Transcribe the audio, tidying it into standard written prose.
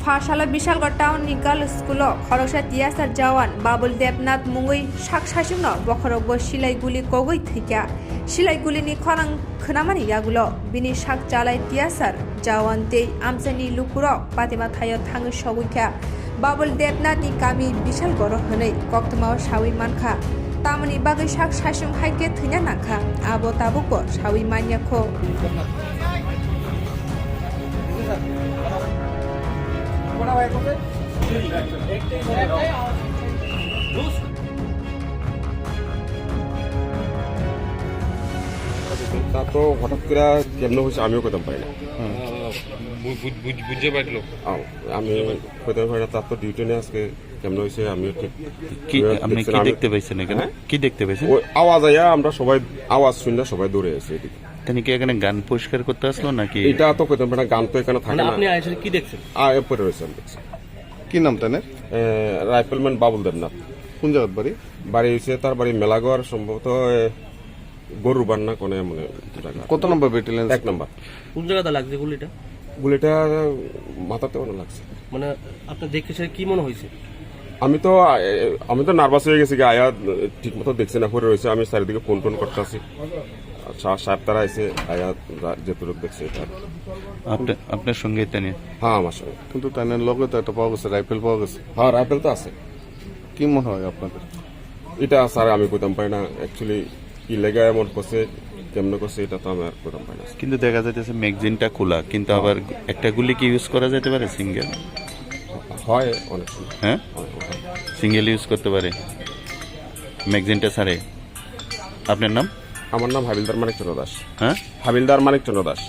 फाशाला Bishalgarh town नि girls school खरगसा टियासार जवान बाबुल देवनाथ मुंगै साकसासिम बखरगबो सिलाइगुलि कगै थैका सिलाइगुलिनि खरां खोनामानि यागुल बिनि साक जालाय टियासार जवान ते आमसानि लुकुरक पातिमा थायो थाङो सगैखा बाबुल देवनाथनि गामि बिशालगढ़ हनै कक्तमाव सावै मानखा तामनि बागै साकसासिम हाइके थैना नाखा आबो ताबुको सावै मानियाखौ তা তো হঠাৎ করে কেমন হয়েছে আমিও কইতাম পারি না বুঝতে পারলো আমি কইতাম পারি না তার তো ডিউটি নেই আজকে কেমন হয়েছে আমিও ঠিক কি আপনি কি দেখতে পাইছেন এখানে কি দেখতে পাইছেন ওই আওয়াজ আয়া আমরা সবাই আওয়াজ শুনে সবাই দৌড়ে এসে এদিকে তিনি কি এখানে গান পরিষ্কার করতে আসলো নাকি এটা তো কইতাম পারি না গান তো এখানে থাকে না আপনি আইসে কি দেখছেন এরপরে রয়েছে আমি দেখছি কি নাম তানে রাইফেলম্যান বাবুল দেবনাথ কোন জায়গার বাড়ি বাড়ি হয়েছে তার বাড়ি মেলাগড় সম্ভবত গরু বান্না কোনে মনে কত নম্বর ব্যাটালিয়ন 1 নম্বর কোন জায়গাতে লাগছে গুলিটা গুলিটা মাথাতে মনে লাগছে মানে আপনি দেখে সে কি মনে হয়েছে আমি তো নার্ভাস হয়ে গেছি আয়া ঠিক মতো দেখছি না পরে রয়েছে আমি চারিদিকে ফোন টোন করতে আছি সাহেব তারা আইসে আয়া যেটুকু দেখছে এটা আপনার সঙ্গে তিনি হ্যাঁ আমার সঙ্গে কিন্তু তানে লগে তো একটা পাওয়া গেছে রাইফেল পাওয়া গেছে হ্যাঁ রাইফেল তো আছে কি মনে হয় আপনাদের এটা স্যার আমি কইতাম পারি না অ্যাকচুয়ালি কি লেগে এমন করছে কেমন করছে এটা তো আমি আর কইতাম পারি না কিন্তু দেখা যাচ্ছে ম্যাগাজিনটা খোলা কিন্তু আবার একটা গুলি কি ইউজ করা যেতে পারে সিঙ্গেল হয় অনেক সময় হ্যাঁ সিঙ্গেল ইউজ করতে পারে ম্যাগাজিনটা ছাড়ে আপনার নাম আমার নাম হাবিলদার মানিকচন্দ্র দাস হ্যাঁ হাবিলদার মানিকচন্দ্র দাস